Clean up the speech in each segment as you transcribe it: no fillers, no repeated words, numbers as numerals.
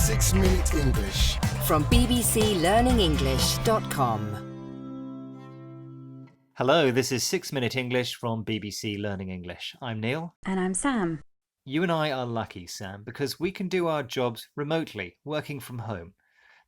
6 Minute English from bbclearningenglish.com. Hello, this is 6 Minute English from BBC Learning English. I'm Neil. And I'm Sam. You and I are lucky, Sam, because we can do our jobs remotely, working from home.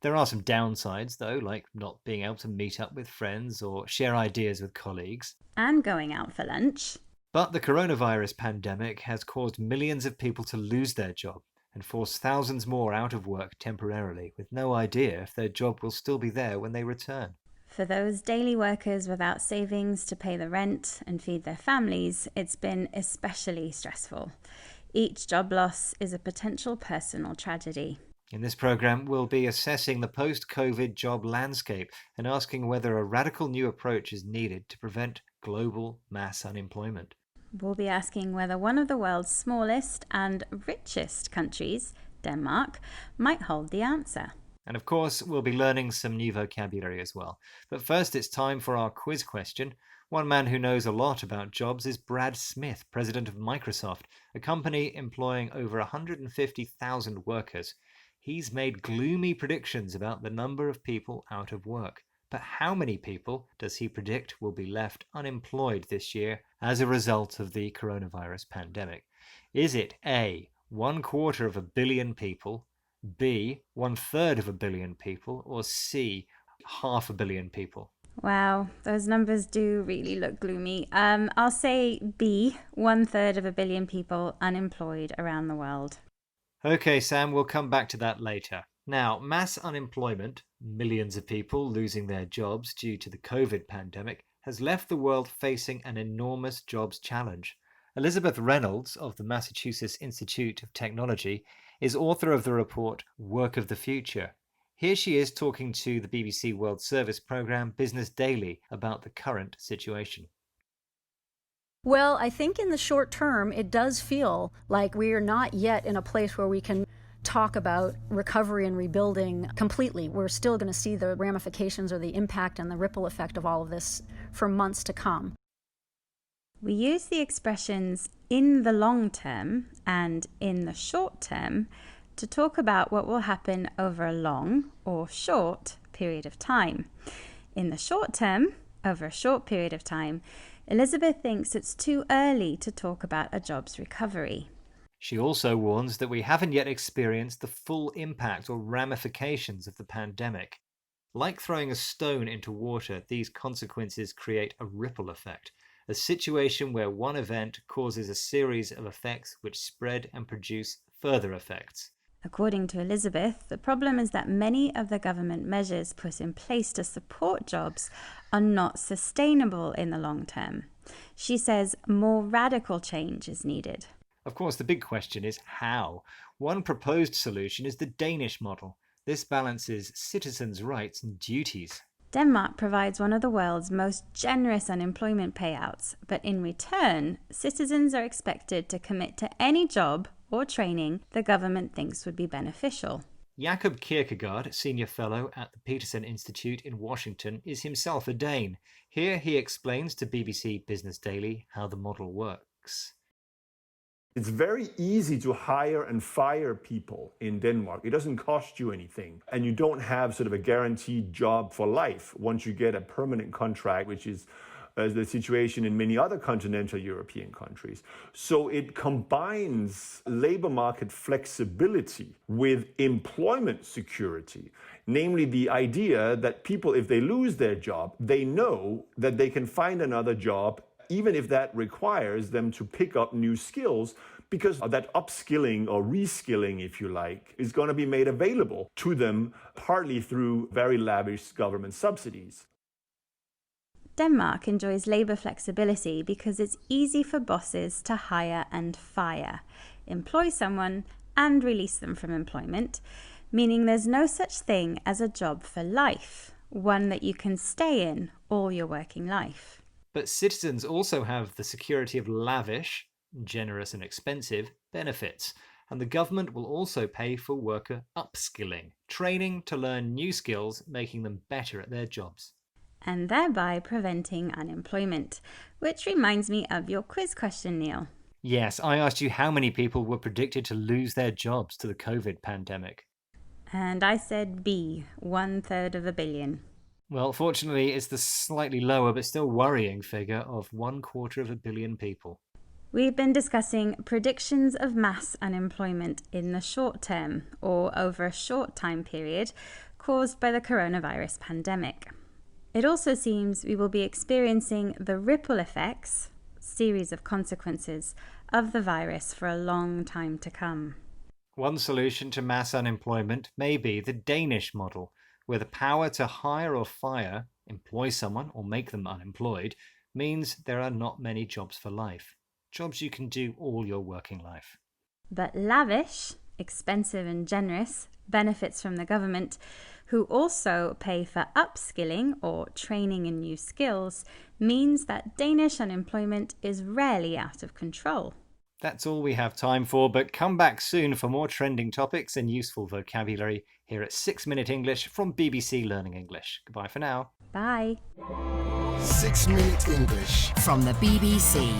There are some downsides, though, like not being able to meet up with friends or share ideas with colleagues. And going out for lunch. But the coronavirus pandemic has caused millions of people to lose their job and forced thousands more out of work temporarily, with no idea if their job will still be there when they return. For those daily workers without savings to pay the rent and feed their families, it's been especially stressful. Each job loss is a potential personal tragedy. In this programme, we'll be assessing the post-COVID job landscape and asking whether a radical new approach is needed to prevent global mass unemployment. We'll be asking whether one of the world's smallest and richest countries, Denmark, might hold the answer. And of course, we'll be learning some new vocabulary as well. But first, it's time for our quiz question. One man who knows a lot about jobs is Brad Smith, president of Microsoft, a company employing over 150,000 workers. He's made gloomy predictions about the number of people out of work. But how many people does he predict will be left unemployed this year as a result of the coronavirus pandemic? Is it A, 1/4 billion people, B, 1/3 billion people, or C, 500 million people? Wow, those numbers do really look gloomy. I'll say B, 1/3 billion people unemployed around the world. Okay, Sam, we'll come back to that later. Now, mass unemployment, millions of people losing their jobs due to the COVID pandemic, has left the world facing an enormous jobs challenge. Elizabeth Reynolds of the Massachusetts Institute of Technology is author of the report Work of the Future. Here she is talking to the BBC World Service programme Business Daily about the current situation. Well, I think in the short term, it does feel like we are not yet in a place where we can talk about recovery and rebuilding completely. We're still going to see the ramifications or the impact and the ripple effect of all of this for months to come. We use the expressions in the long term and in the short term to talk about what will happen over a long or short period of time. In the short term, over a short period of time, Elizabeth thinks it's too early to talk about a jobs recovery. She also warns that we haven't yet experienced the full impact or ramifications of the pandemic. Like throwing a stone into water, these consequences create a ripple effect, a situation where one event causes a series of effects which spread and produce further effects. According to Elizabeth, the problem is that many of the government measures put in place to support jobs are not sustainable in the long term. She says more radical change is needed. Of course, the big question is how. One proposed solution is the Danish model. This balances citizens' rights and duties. Denmark provides one of the world's most generous unemployment payouts, but in return, citizens are expected to commit to any job or training the government thinks would be beneficial. Jakob Kierkegaard, senior fellow at the Peterson Institute in Washington, is himself a Dane. Here he explains to BBC Business Daily how the model works. It's very easy to hire and fire people in Denmark. It doesn't cost you anything. And you don't have sort of a guaranteed job for life once you get a permanent contract, which is the situation in many other continental European countries. So it combines labor market flexibility with employment security, namely the idea that people, if they lose their job, they know that they can find another job even if that requires them to pick up new skills, because that upskilling or reskilling, if you like, is going to be made available to them partly through very lavish government subsidies. Denmark enjoys labour flexibility because it's easy for bosses to hire and fire, employ someone and release them from employment, meaning there's no such thing as a job for life, one that you can stay in all your working life. But citizens also have the security of lavish, generous and expensive benefits, and the government will also pay for worker upskilling, training to learn new skills, making them better at their jobs. And thereby preventing unemployment, which reminds me of your quiz question, Neil. Yes, I asked you how many people were predicted to lose their jobs to the COVID pandemic. And I said B, 1/3 of a billion. Well, fortunately, it's the slightly lower but still worrying figure of 1/4 billion people. We've been discussing predictions of mass unemployment in the short term, or over a short time period, caused by the coronavirus pandemic. It also seems we will be experiencing the ripple effects, series of consequences, of the virus for a long time to come. One solution to mass unemployment may be the Danish model, where the power to hire or fire, employ someone or make them unemployed, means there are not many jobs for life. Jobs you can do all your working life. But lavish, expensive and generous, benefits from the government, who also pay for upskilling or training in new skills, means that Danish unemployment is rarely out of control. That's all we have time for, but come back soon for more trending topics and useful vocabulary here at 6 Minute English from BBC Learning English. Goodbye for now. Bye. 6 Minute English from the BBC.